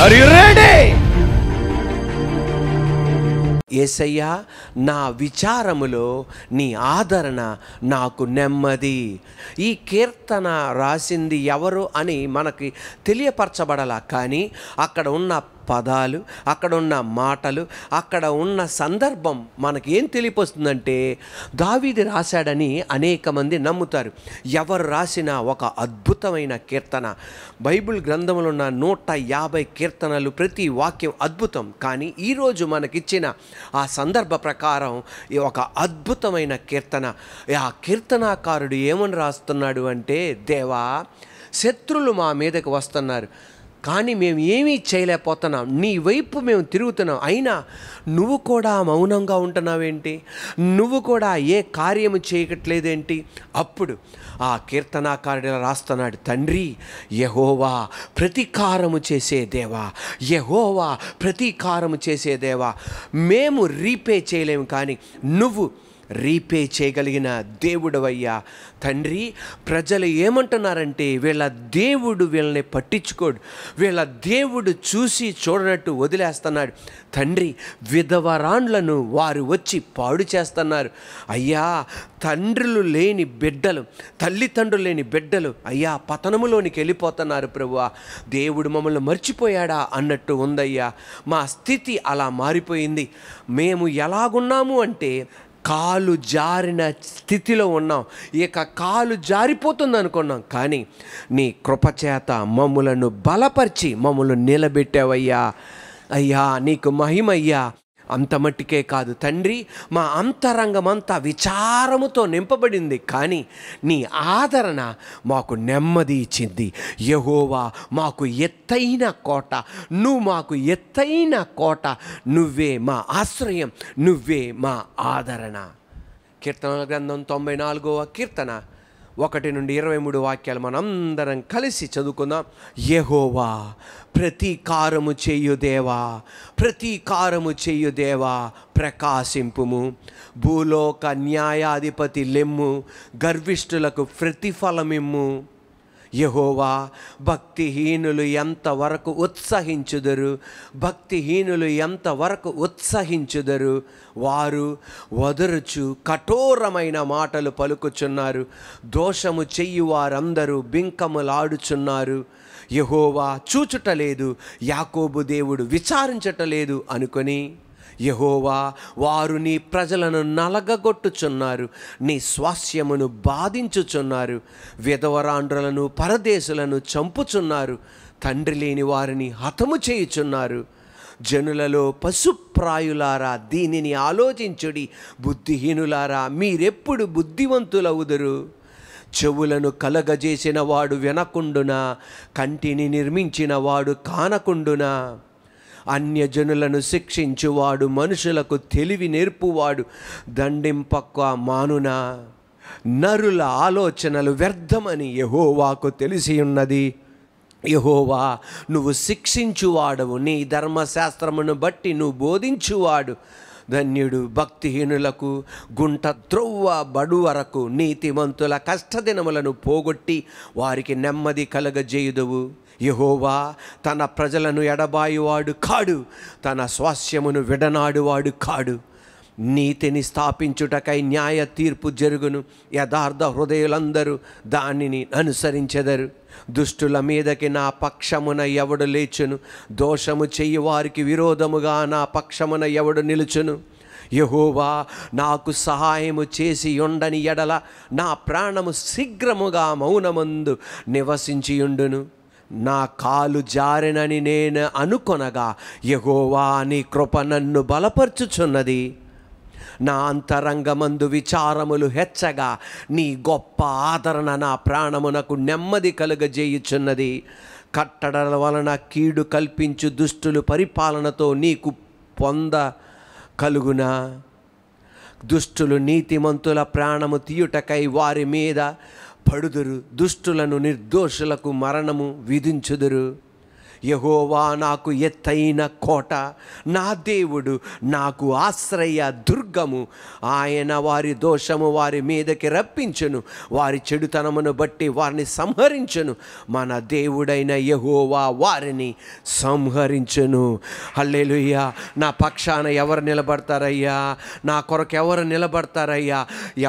Are you ready? యేసయ్యా, నా విచారములో నీ ఆదరణ నాకు నెమ్మది. ఈ కీర్తన రాసింది ఎవరు అని మనకి తెలియపరచబడాల, కానీ అక్కడ ఉన్న పదాలు, అక్కడ ఉన్న మాటలు, అక్కడ ఉన్న సందర్భం మనకి ఏం తెలియపొస్తుందంటే దావీదు రాశాడని అనేక మంది నమ్ముతారు. ఎవరు రాసిన ఒక అద్భుతమైన కీర్తన. బైబిల్ గ్రంథంలో ఉన్న 150 కీర్తనలు, ప్రతి వాక్యం అద్భుతం. కానీ ఈరోజు మనకిచ్చిన ఆ సందర్భ ప్రకారం ఒక అద్భుతమైన కీర్తన. ఆ కీర్తనాకారుడు ఏమని రాస్తున్నాడు అంటే, దేవా, శత్రులు మా మీదకి వస్తున్నారు, కానీ మేము ఏమీ చేయలేకపోతున్నాం. నీ వైపు మేము తిరుగుతున్నాం, అయినా నువ్వు కూడా మౌనంగా ఉంటున్నావేంటి? నువ్వు కూడా ఏ కార్యము చేయట్లేదేంటి? అప్పుడు ఆ కీర్తనాకారుడు రాస్తున్నాడు, తండ్రి, యెహోవా ప్రతీకారము చేసే దేవా, యెహోవా ప్రతీకారము చేసే దేవా. మేము రీపే చేయలేము, కానీ నువ్వు రీపే చేయగలిగిన దేవుడవయ్యా. తండ్రి, ప్రజలు ఏమంటున్నారంటే వీళ్ళ దేవుడు వీళ్ళని పట్టించుకోడు, వీళ్ళ దేవుడు చూసి చూడనట్టు వదిలేస్తున్నాడు. తండ్రి, విధవరాండ్లను వారు వచ్చి పాడు చేస్తున్నారు. అయ్యా, తండ్రులు లేని బిడ్డలు, తల్లిదండ్రులు లేని బిడ్డలు అయ్యా పతనములోనికి వెళ్ళిపోతున్నారు. ప్రభువా, దేవుడు మమ్మల్ని మర్చిపోయాడా అన్నట్టు ఉందయ్యా. మా స్థితి అలా మారిపోయింది. మేము ఎలాగున్నాము అంటే కాలు జారిన స్థితిలో ఉన్నాం. ఇక కాలు జారిపోతుంది అనుకున్నాం, కానీ నీ కృపచేత మమ్ములను బలపరిచి మమ్మల్ని నిలబెట్టావయ్యా. అయ్యా, నీకు మహిమయ్యా. అంత మట్టికే కాదు తండ్రి, మా అంతరంగమంతా విచారముతో నింపబడింది, కానీ నీ ఆదరణ మాకు నెమ్మది ఇచ్చింది. యెహోవా మాకు ఎత్తైన కోట, నువ్వు మాకు ఎత్తైన కోట, నువ్వే మా ఆశ్రయం, నువ్వే మా ఆదరణ. కీర్తనల గ్రంథం 94వ కీర్తన 1 నుండి 23 వాక్యాలు మనందరం కలిసి చదువుకుందాం. యెహోవా ప్రతీకారము చేయు దేవా, ప్రతీకారము చేయు దేవా, ప్రకాశింపుము. భూలోక న్యాయాధిపతి లెమ్ము, గర్విష్ఠులకు ప్రతిఫలమిమ్ము. యెహోవా, భక్తిహీనులు ఎంతవరకు ఉత్సహించుదరు, భక్తిహీనులు ఎంతవరకు ఉత్సహించుదరు. వారు వదరుచు కఠోరమైన మాటలు పలుకుచున్నారు, దోషము చెయ్యి వారందరూ బింకములాడుచున్నారు. యెహోవా చూచుటలేదు, యాకోబు దేవుడు విచారించటలేదు అనుకొని, యెహోవా, వారు నీ ప్రజలను నలగగొట్టుచున్నారు, నీ స్వాస్యమును బాధించుచున్నారు. విధవరాండ్రులను పరదేశులను చంపుచున్నారు, తండ్రి లేని వారిని హతము చేయుచున్నారు. జనులలో పశుప్రాయులారా, దీనిని ఆలోచించుడి. బుద్ధిహీనులారా, మీరెప్పుడు బుద్ధివంతులవుదురు? చెవులను కలగజేసిన వాడు వినకుండునా, కంటిని నిర్మించిన వాడు కానకుండునా? అన్యజనులను శిక్షించువాడు, మనుషులకు తెలివి నేర్పువాడు దండింపక మానునా? నరుల ఆలోచనలు వ్యర్థమని యెహోవాకు తెలిసి ఉన్నది. యెహోవా, నువ్వు శిక్షించువాడవు, నీ ధర్మశాస్త్రమును బట్టి నువ్వు బోధించువాడు. ధన్యుడు భక్తిహీనులకు గుంట త్రొవ్వ బడు వరకు, నీతిమంతుల కష్టదినములను పోగొట్టి వారికి నెమ్మది కలగజేయుదువు. యెహోవా తన ప్రజలను ఎడబాయువాడు కాడు, తన స్వాస్యమును విడనాడువాడు కాడు. నీతిని స్థాపించుటకై న్యాయ తీర్పు జరుగును, యథార్థ హృదయులందరూ దానిని అనుసరించెదరు. దుష్టుల మీదకి నా పక్షమున ఎవడు లేచును, దోషము చెయ్యి వారికి విరోధముగా నా పక్షమున ఎవడు నిలుచును? యెహోవా నాకు సహాయము చేసి ఉండని ఎడల నా ప్రాణము శీఘ్రముగా మౌనమందు నివసించియుండును. నా కాలు జారినని నేను అనుకొనగా, యెహోవా నీ కృప నన్ను బలపరచుచున్నది. నా అంతరంగమందు విచారములు హెచ్చగా, నీ గొప్ప ఆదరణ నా ప్రాణమునకు నెమ్మది కలుగజేయుచున్నది. కట్టడల వలన కీడు కల్పించు దుష్టులు పరిపాలనతో నీకు పొంద కలుగునా? దుష్టులు నీతిమంతుల ప్రాణము తీయుటకై వారి మీద పడుదురు, దుష్టులను నిర్దోషులకు మరణము విధించుదురు. యెహోవా నాకు ఎత్తైన కోట, నా దేవుడు నాకు ఆశ్రయ దుర్గము. ఆయన వారి దోషము వారి మీదకి రప్పించును, వారి చెడుతనమును బట్టి వారిని సంహరించును. మన దేవుడైన యెహోవా వారిని సంహరించును. హల్లెలూయా. నా పక్షాన ఎవరు నిలబడతారయ్యా? నా కొరకు ఎవరు నిలబడతారయ్యా?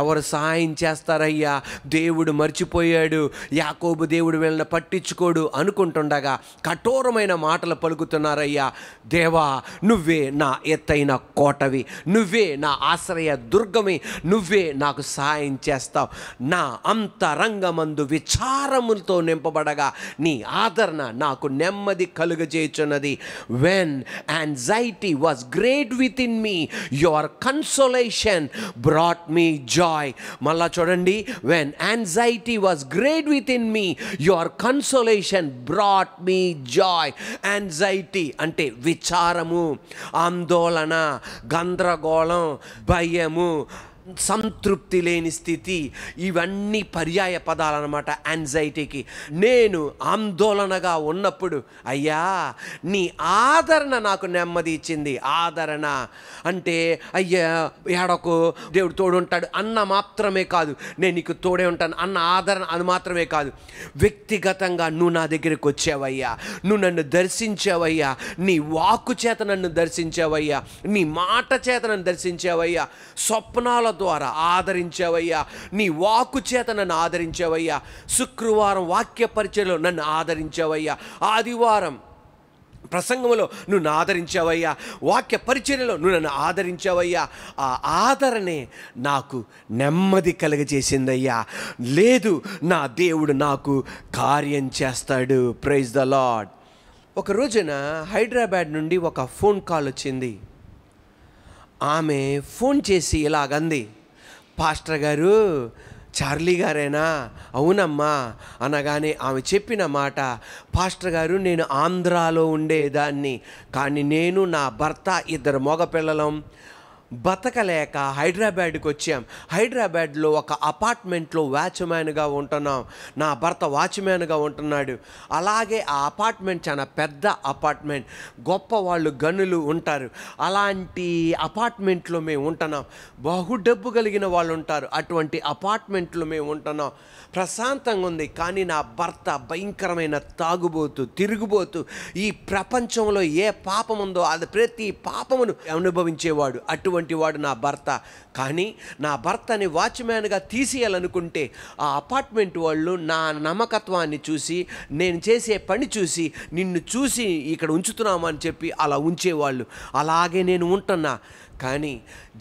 ఎవరు సహాయం చేస్తారయ్యా? దేవుడు మర్చిపోయాడు, యాకోబు దేవుడు వీళ్ళని పట్టించుకోడు అనుకుంటుండగా కఠోరమైన మాటలు పలుకుతున్నారయ్యా. దేవా, నువ్వే నా ఎత్తైన కోటవి, నువ్వే నా ఆశ్రయ దుర్గమి, నువ్వే నాకు సహాయం చేస్తావు. నా అంతరంగమందు విచారములతో నింపబడగా నీ ఆదరణ నాకు నెమ్మది కలుగజేయుచున్నది. When anxiety was great with in me, your consolation brought me joy. మళ్ళా చూడండి, when anxiety was great with in me, your consolation brought me joy. Anxiety అంటే విచారము, ఆందోళన, గందరగోళం, భయము, సంతృప్తి లేని స్థితి, ఇవన్నీ పర్యాయ పదాలు అన్నమాట యాంగ్జైటీకి. నేను ఆందోళనగా ఉన్నప్పుడు అయ్యా నీ ఆదరణ నాకు నెమ్మది ఇచ్చింది. ఆదరణ అంటే అయ్యా ఏడకు, దేవుడు తోడు ఉంటాడు అన్న మాత్రమే కాదు, నేను నీకు తోడే ఉంటాను అన్న ఆదరణ అది మాత్రమే కాదు. వ్యక్తిగతంగా నువ్వు నా దగ్గరికి వచ్చావయ్యా, నువ్వు నన్ను దర్శించావయ్యా, నీ వాక్కు చేత నన్ను దర్శించావయ్యా, నీ మాట చేత నన్ను దర్శించావయ్యా, స్వప్నాల ద్వారా ఆదరించావయ్యా, నీ వాక్కు చేత నన్ను ఆదరించావయ్యా, శుక్రవారం వాక్య పరిచయలో నన్ను ఆదరించావయ్యా, ఆదివారం ప్రసంగంలో నువ్వు ఆదరించావయ్యా, వాక్య పరిచర్యలో నువ్వు నన్ను ఆదరించావయ్యా. ఆ ఆదరణే నాకు నెమ్మది కలుగజేసిందయ్యా. లేదు, నా దేవుడు నాకు కార్యం చేస్తాడు. Praise the Lord. ఒక రోజున హైదరాబాద్ నుండి ఒక ఫోన్ కాల్ వచ్చింది. ఆమె ఫోన్ చేసి ఇలాగంది, పాస్టర్ గారు చార్లీ గారేనా? అవునమ్మా అనగానే ఆమె చెప్పిన మాట, పాస్టర్ గారు నేను ఆంధ్రాలో ఉండేదాన్ని, కానీ నేను నా భర్త ఇద్దరు మగపిల్లలం బతకలేక హైదరాబాద్కి వచ్చాం. హైదరాబాద్లో ఒక అపార్ట్మెంట్లో వాచ్మ్యాన్గా ఉంటున్నాం. నా భర్త వాచ్మ్యాన్గా ఉంటున్నాడు. అలాగే ఆ అపార్ట్మెంట్ చాలా పెద్ద అపార్ట్మెంట్, గొప్ప వాళ్ళు గనులు ఉంటారు. అలాంటి అపార్ట్మెంట్లో మేము ఉంటున్నాం. బహు డబ్బు కలిగిన వాళ్ళు ఉంటారు. అటువంటి అపార్ట్మెంట్లో మేము ఉంటున్నాం. ప్రశాంతంగా ఉంది. కానీ నా భర్త భయంకరమైన తాగుబోతు, తిరుగుబోతు. ఈ ప్రపంచంలో ఏ పాపం ఉందో అది ప్రతి పాపమును అనుభవించేవాడు. అటువంటి వాడు నా భర్త. కానీ నా భర్తని వాచ్మ్యాన్గా తీసేయాలనుకుంటే ఆ అపార్ట్మెంట్ వాళ్ళు నా నమ్మకత్వాన్ని చూసి, నేను చేసే పని చూసి, నిన్ను చూసి ఇక్కడ ఉంచుతున్నామని చెప్పి అలా ఉంచేవాళ్ళు. అలాగే నేను ఉంటున్నా. కానీ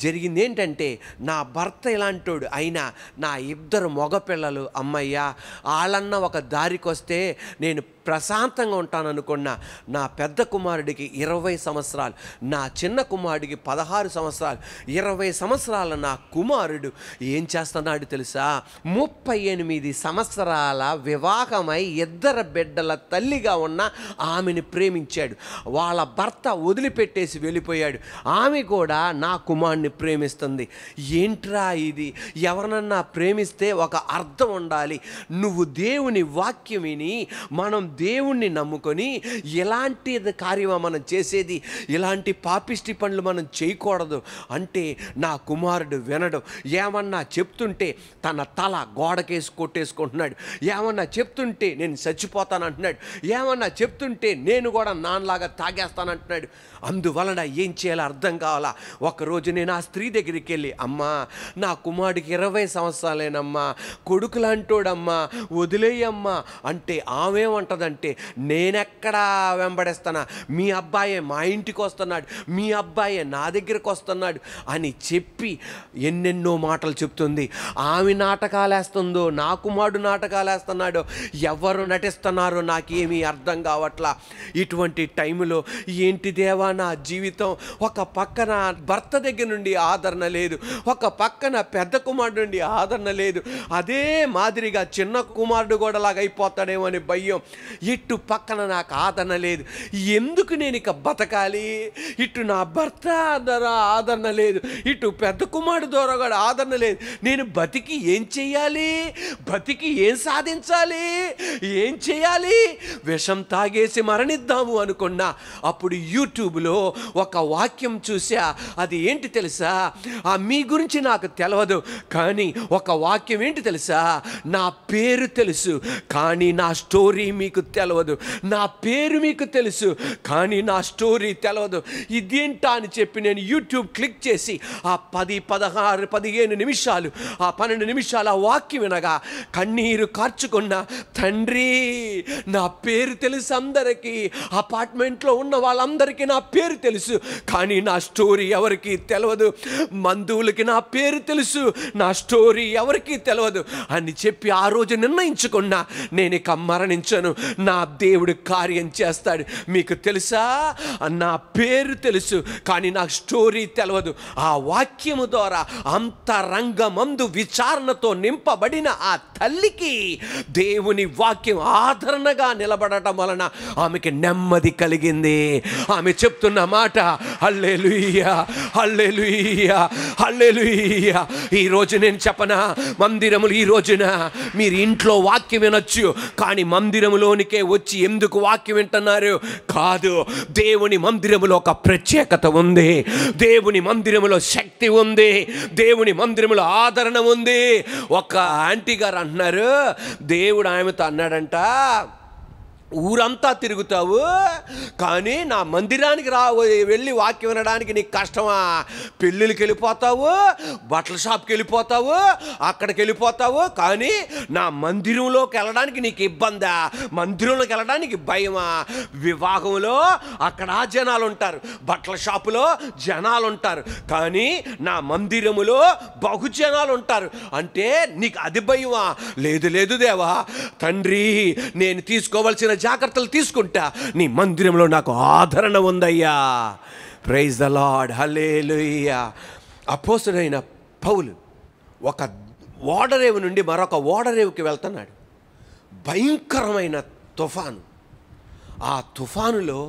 జరిగింది ఏంటంటే, నా భర్త ఇలాంటోడు అయినా నా ఇద్దరు మగపిల్లలు అమ్మయ్యా వాళ్ళన్న ఒక దారికి వస్తే నేను ప్రశాంతంగా ఉంటాను అనుకున్నా. నా పెద్ద కుమారుడికి 20 సంవత్సరాలు, నా చిన్న కుమారుడికి 16 సంవత్సరాలు. 20 సంవత్సరాల నా కుమారుడు ఏం చేస్తున్నాడు తెలుసా? 38 సంవత్సరాల వివాహమై 2 బిడ్డల తల్లిగా ఉన్న ఆమెను ప్రేమించాడు. వాళ్ళ భర్త వదిలిపెట్టేసి వెళ్ళిపోయాడు. ఆమె కూడా నా కుమారుడిని ప్రేమిస్తుంది. ఏంట్రా ఇది? ఎవరినన్నా ప్రేమిస్తే ఒక అర్థం ఉండాలి. నువ్వు దేవుని వాక్యం విని, మనం దేవుణ్ణి నమ్ముకొని ఎలాంటి కార్యమా మనం చేసేది? ఇలాంటి పాపిష్టి పనులు మనం చేయకూడదు అంటే నా కుమారుడు వినడు. ఏమన్నా చెప్తుంటే తన తల గోడకేసి కొట్టేసుకుంటున్నాడు. ఏమన్నా చెప్తుంటే నేను చచ్చిపోతాను అంటున్నాడు. ఏమన్నా చెప్తుంటే నేను కూడా నాన్నలాగా తాగేస్తానంటున్నాడు. అందువలన ఏం చేయాలో అర్థం కావాలా. ఒకరోజు నేను ఆ స్త్రీ దగ్గరికి వెళ్ళి, అమ్మా నా కుమారుడికి 20 సంవత్సరాలేనమ్మా, కొడుకులంటోడమ్మా, వదిలేయమ్మా అంటే ఆమె ఉంటుందంటే, నేనెక్కడా వెంబడిస్తానా? మీ అబ్బాయే మా ఇంటికి వస్తున్నాడు, మీ అబ్బాయే నా దగ్గరికి వస్తున్నాడు అని చెప్పి ఎన్నెన్నో మాటలు చెప్తుంది. ఆమె నాటకాలు వేస్తుందో, నా కుమారుడు నాటకాలు వేస్తున్నాడో, ఎవరు నటిస్తున్నారో నాకేమీ అర్థం కావట్లా. ఇటువంటి టైంలో ఏంటి దేవా నా జీవితం? ఒక పక్కన భర్త దగ్గర నుండి ఆదరణ లేదు, ఒక పక్కన పెద్ద కుమారుడు నుండి ఆదరణ లేదు, అదే మాదిరిగా చిన్న కుమారుడు కూడా లాగా అయిపోతాడేమో అని భయం, ఇటు పక్కన నాకు ఆదరణ లేదు, ఎందుకు నేను ఇక బతకాలి, ఇటు నా భర్త ద్వారా ఆదరణ లేదు, ఇటు పెద్ద కుమారుడు ద్వారా కూడా ఆదరణ లేదు, నేను బతికి ఏం చెయ్యాలి, బతికి ఏం సాధించాలి, ఏం చేయాలి, విషం తాగేసి మరణిద్దాము అనుకున్నా. అప్పుడు యూట్యూబ్లో ఒక వాక్యం చూసా. అది ఏంటి తెలుసా? మీ గురించి నాకు తెలియదు, కానీ ఒక వాక్యం ఏంటి తెలుసా? నా పేరు తెలుసు కానీ నా స్టోరీ మీకు తెలియదు, నా పేరు మీకు తెలుసు కానీ నా స్టోరీ తెలియదు. ఇదేంటా అని చెప్పి నేను యూట్యూబ్ క్లిక్ చేసి ఆ 10, 16, 15 నిమిషాలు, ఆ 12 నిమిషాలు ఆ వాక్యం వినగా కన్నీరు కార్చుకున్నా. తండ్రి, నా పేరు తెలుసు అందరికీ, అపార్ట్మెంట్లో ఉన్న వాళ్ళందరికీ నా పేరు తెలుసు, కానీ నా స్టోరీ ఎవరికి తెలియదు. బంధువులకి నా పేరు తెలుసు, నా స్టోరీ ఎవరికి తెలియదు అని చెప్పి ఆ రోజు నిర్ణయించుకున్నా, నేను ఇక మరణించను, నా దేవుడు కార్యం చేస్తాడు. మీకు తెలుసా, నా పేరు తెలుసు కానీ నా స్టోరీ తెలియదు. ఆ వాక్యము ద్వారా అంతరంగమందు విచారణతో నింపబడిన ఆ తల్లికి దేవుని వాక్యం ఆదరణగా నిలబడటం వలన ఆమెకి నెమ్మది కలిగింది. ఆమె చెప్తున్న మాట, హల్లెలూయా, హల్లెలూయా, హల్లెలూయా. ఈరోజు నేను చెప్పనా, మందిరములు ఈ రోజున మీరు ఇంట్లో వాక్యం వినొచ్చు, కానీ మందిరములోనికే వచ్చి ఎందుకు వాక్యం వింటున్నారు? కాదు, దేవుని మందిరములో ఒక ప్రత్యేకత ఉంది, దేవుని మందిరములో శక్తి ఉంది, దేవుని మందిరములో ఆదరణ ఉంది. ఒక ఆంటీ గారు అంటున్నారు, దేవుడు ఆమెతో అన్నాడంట, ఊరంతా తిరుగుతావు కానీ నా మందిరానికి వెళ్ళి వాక్యం వినడానికి నీకు కష్టమా? పెళ్ళిళ్ళకి వెళ్ళిపోతావు, బట్టల షాప్కి వెళ్ళిపోతావు, అక్కడికి వెళ్ళిపోతావు, కానీ నా మందిరంలోకి వెళ్ళడానికి నీకు ఇబ్బందా? మందిరంలోకి వెళ్ళడానికి భయమా? వివాహంలో అక్కడ జనాలు ఉంటారు, బట్టల షాపులో జనాలు ఉంటారు, కానీ నా మందిరములో బహుజనాలు ఉంటారు, అంటే నీకు అది భయమా? లేదు లేదు దేవా, తండ్రి, నేను తీసుకోవాల్సిన జాగ్రత్తలు తీసుకుంటా, నీ మందిరంలో నాకు ఆదరణ ఉందయ్యా. ప్రైజ్ ద లార్డ్, హల్లెలూయా. అపోస్తలుడైన పౌలు ఒక ఓడరేవు నుండి మరొక ఓడరేవుకి వెళ్తున్నాడు. భయంకరమైన తుఫాను. ఆ తుఫానులో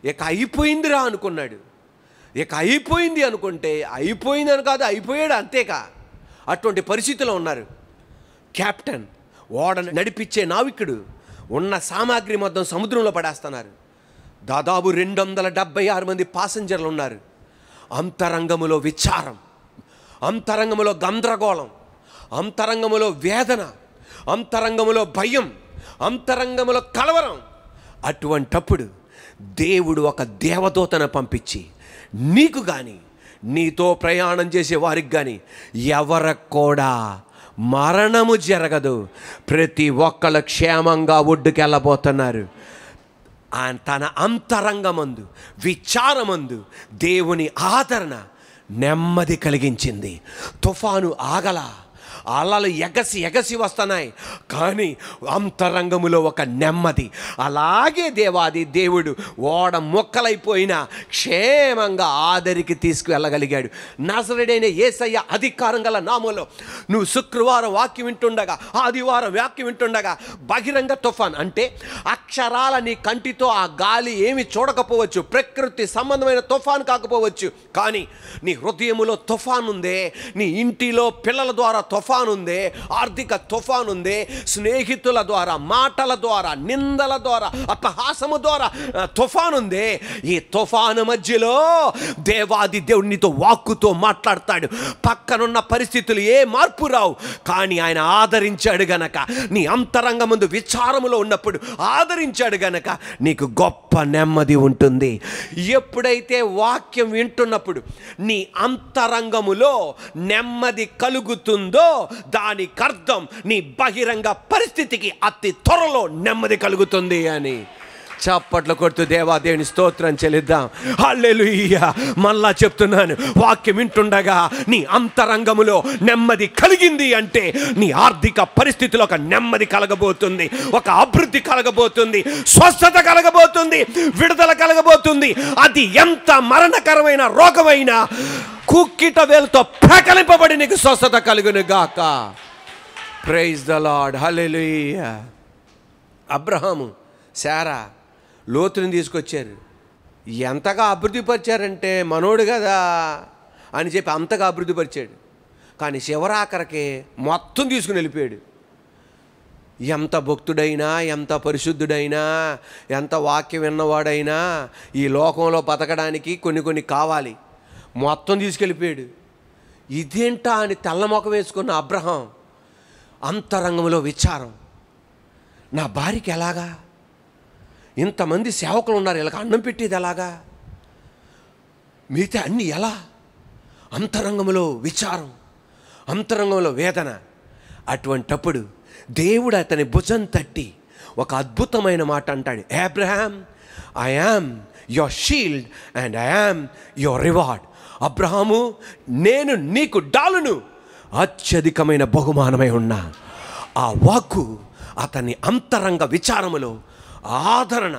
ఇక అయిపోయిందిరా అనుకున్నాడు. ఇక అయిపోయింది అనుకుంటే అయిపోయింది అని కాదు, అయిపోయాడు అంతేకా. అటువంటి పరిస్థితిలో ఉన్నారు. కెప్టెన్, ఓడ నడిపించే నావికుడు ఉన్న సామాగ్రి మొత్తం సముద్రంలో పడేస్తున్నారు. దాదాపు 276 మంది పాసెంజర్లు ఉన్నారు. అంతరంగములో విచారం, అంతరంగములో గందరగోళం, అంతరంగములో వేదన, అంతరంగములో భయం, అంతరంగములో కలవరం. అటువంటప్పుడు దేవుడు ఒక దేవదూతను పంపించి నీకు కానీ నీతో ప్రయాణం చేసే వారికి కానీ ఎవరికి కూడా మరణము జరగదు, ప్రతి ఒక్కళ్ళు క్షేమంగా ఒడ్డుకెళ్ళబోతున్నారు. తన అంతరంగమందు విచారమందు దేవుని ఆదరణ నెమ్మది కలిగించింది. తుఫాను ఆగల, అలలు ఎగసి ఎగసి వస్తున్నాయి, కానీ అంతరంగములో ఒక నెమ్మది. అలాగే దేవాది దేవుడు ఓడ మొక్కలైపోయినా క్షేమంగా ఆదరికి తీసుకువెళ్ళగలిగాడు. నజరేయుడైన యేసయ్య అధికారం గల నామములో నువ్వు శుక్రవారం వాక్యం వింటుండగా, ఆదివారం వాక్యం వింటుండగా బహిరంగ తుఫాన్ అంటే అక్షరాల నీ కంటితో ఆ గాలి ఏమి చూడకపోవచ్చు, ప్రకృతి సంబంధమైన తుఫాన్ కాకపోవచ్చు, కానీ నీ హృదయములో తుఫాన్ ఉందే, నీ ఇంటిలో పిల్లల ద్వారా తుఫాన్ ఉందే, ఆర్థిక తుఫాన్ ఉందే, స్నేహితుల ద్వారా, మాటల ద్వారా, నిందల ద్వారా, అపహాసము ద్వారా తుఫాన్ ఉందే. ఈ తుఫాను మధ్యలో దేవాది దేవుడు నీతో వాక్కుతో మాట్లాడతాడు. పక్కనున్న పరిస్థితులు ఏ మార్పు రావు, కానీ ఆయన ఆదరించాడు గనక, నీ అంతరంగ ముందు విచారములో ఉన్నప్పుడు ఆదరించాడు గనక నీకు గొప్ప నెమ్మది ఉంటుంది. ఎప్పుడైతే వాక్యం వింటున్నప్పుడు నీ అంతరంగములో నెమ్మది కలుగుతుందో దానికి అర్థం నీ బహిరంగ పరిస్థితికి అతి త్వరలో నెమ్మది కలుగుతుంది అని. చప్పట్లు కొడుతూ దేవుని స్తోత్రం చెల్లిద్దాం. హల్లెలూయా. మళ్ళా చెప్తున్నాను, వాక్యం వింటుండగా నీ అంతరంగములో నెమ్మది కలిగింది అంటే నీ ఆర్థిక పరిస్థితిలో ఒక నెమ్మది కలగబోతుంది, ఒక అభివృద్ధి కలగబోతుంది, స్వస్థత కలగబోతుంది, విడుదల కలగబోతుంది. అది ఎంత మరణకరమైన రోగమైనా కుక్కిట వేలుతో ప్రకలింపబడి నీకు స్వస్థత కలుగును గాక. Praise the lord. Hallelujah. Abraham, Sarah లోతుని తీసుకొచ్చారు. ఎంతగా అభివృద్ధి పరిచారంటే మనోడు కదా అని చెప్పి అంతగా అభివృద్ధి పరిచాడు. కానీ శివరాఖరికి మొత్తం తీసుకుని వెళ్ళిపోయాడు. ఎంత భక్తుడైనా, ఎంత పరిశుద్ధుడైనా, ఎంత వాక్యం విన్నవాడైనా ఈ లోకంలో బతకడానికి కొన్ని కావాలి. మొత్తం తీసుకెళ్ళిపోయాడు. ఇదేంటా అని తెల్లమొఖం వేసుకున్న అబ్రహాం అంతరంగంలో విచారం. నా భార్యకి ఎలాగా, ఇంతమంది సేవకులు ఉన్నారు, ఇలాగ అన్నం పెట్టేది ఎలాగా, మిగతా అన్నీ ఎలా? అంతరంగంలో విచారం, అంతరంగంలో వేదన. అటువంటప్పుడు దేవుడు అతని భుజం తట్టి ఒక అద్భుతమైన మాట అంటాడు. Abraham, I am your shield and I am your reward. Abraham, నేను నీకు డాలును, అత్యధికమైన బహుమానమై ఉన్నా. ఆ వాక్కు అతని అంతరంగ విచారములో ఆదరణ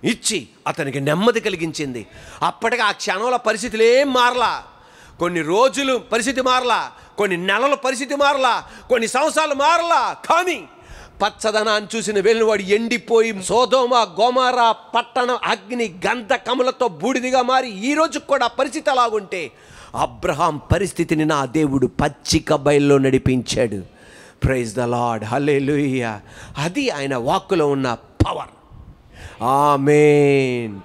ఇచ్చి అతనికి నెమ్మది కలిగించింది. అప్పటికి ఆ క్షణంలో పరిస్థితులు ఏం మారలా. కొన్ని రోజులు పరిస్థితి మారలా, కొన్ని నెలల పరిస్థితి మారలా, కొన్ని సంవత్సరాలు మారలా. కానీ పచ్చదనాన్ని చూసిన వెళ్ళినవాడు ఎండిపోయి సోదోమ గొమొర్రా పట్టణం అగ్ని గంధకములతో బూడిదిగా మారి ఈ రోజు కూడా పరిస్థితి అలాగుంటే అబ్రహాం పరిస్థితిని నా దేవుడు పచ్చిక బయల్లో నడిపించాడు. Praise the lord. హల్లెలూయా. అది ఆయన వాక్కులో ఉన్న పవర్. ఆమేన్.